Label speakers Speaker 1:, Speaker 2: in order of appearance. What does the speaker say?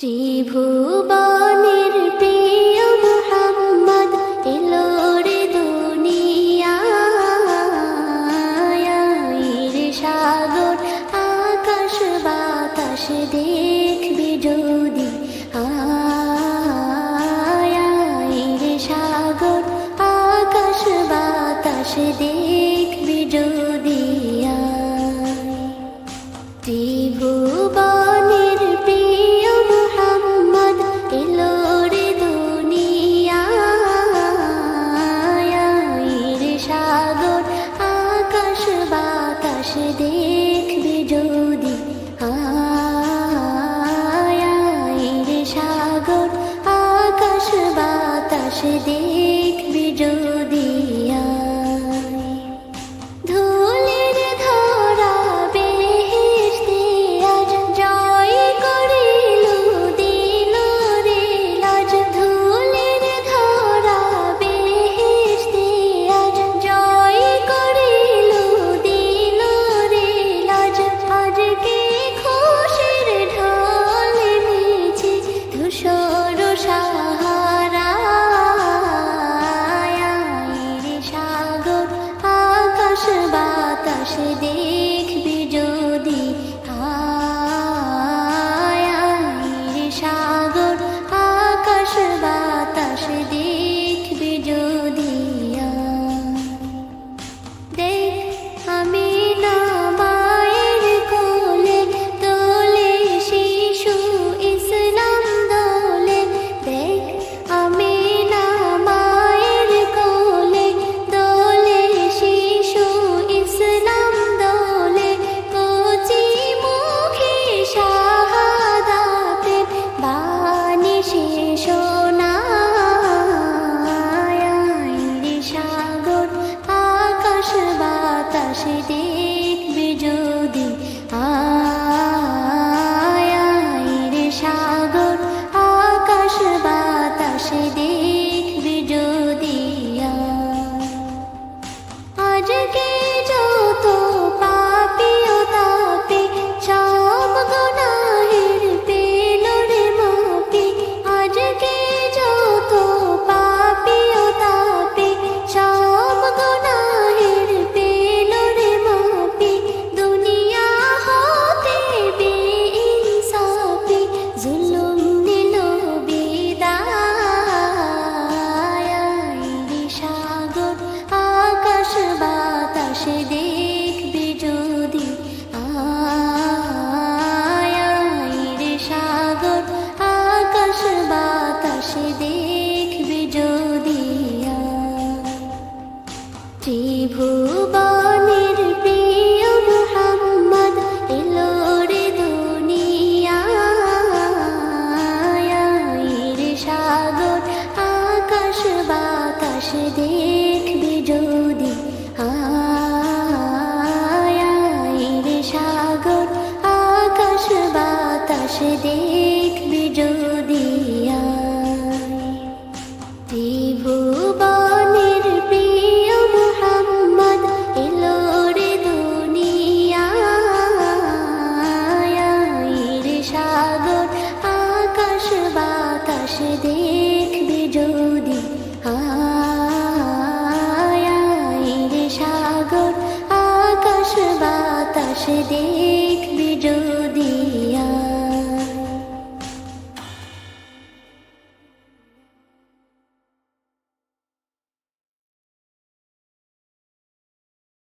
Speaker 1: ত্রিভুবনের প্রিয় মুহাম্মদ এলো রে দুনিয়ায়, সাগর আকাশ বাতাস দেখবি যদি, সাগর আকাশ বাতাস দেখবি যদি। ত্রিভুবনের প্রিয় মুহাম্মদ এলো রে দুনিয়ায়, সাগর আকাশ বাতাস দেখবি যদি, সাগর আকাশ বাতাস দেখবি যদি। ধুলির ধরা বেহেশতে আজ জয় করিল দিল রে লাজ, ধুলির ধরা বেহেশতে আজ জয় করিল দিল রে লাজ। আজকে খুশির ঢল নেচে ধূসর সাহারায়, সাগর আকাশ বাতাস দেখবি যদি, সাগর আকাশ বাতাস দেখবি যদি। দেখ আমি না মায়ের কোলে দোলে শিশু ইসলাম দোলে, দেখ আমি না মায়ের কোলে দোলে শিশু ইসলাম দোলে। কচি মুখে শাহাদাতের বাণী শেষ শোনায়, সাগর আকাশ বাতাস দেখবি যদি, সাগর আকাশ বাতাস দেখবি যদি। আজকে যত পাপী ও তাপী সব গুনাহের পেল রে মাপি, আজকে যত পাপী ও তাপী সব গুনাহের পেল রে মাপি। দুনিয়া হতে বেইনসাফি জুলুম নিল বিদায়, সাগর আকাশ বাতাস দেখবি যদি, সাগর আকাশ বাতাস দেখবি যদি। ত্রিভুবনের প্রিয় মুহাম্মদ এলো রে দুনিয়ায়, সাগর আকাশ বাতাস দেখবি যদি, সাগর আকাশ বাতাস দেখবি যদি। ত্রিভুবনের প্রিয় মুহাম্মদ এলো রে দুনিয়ায়, সাগর আকাশ বাতাস দেখবি যদি।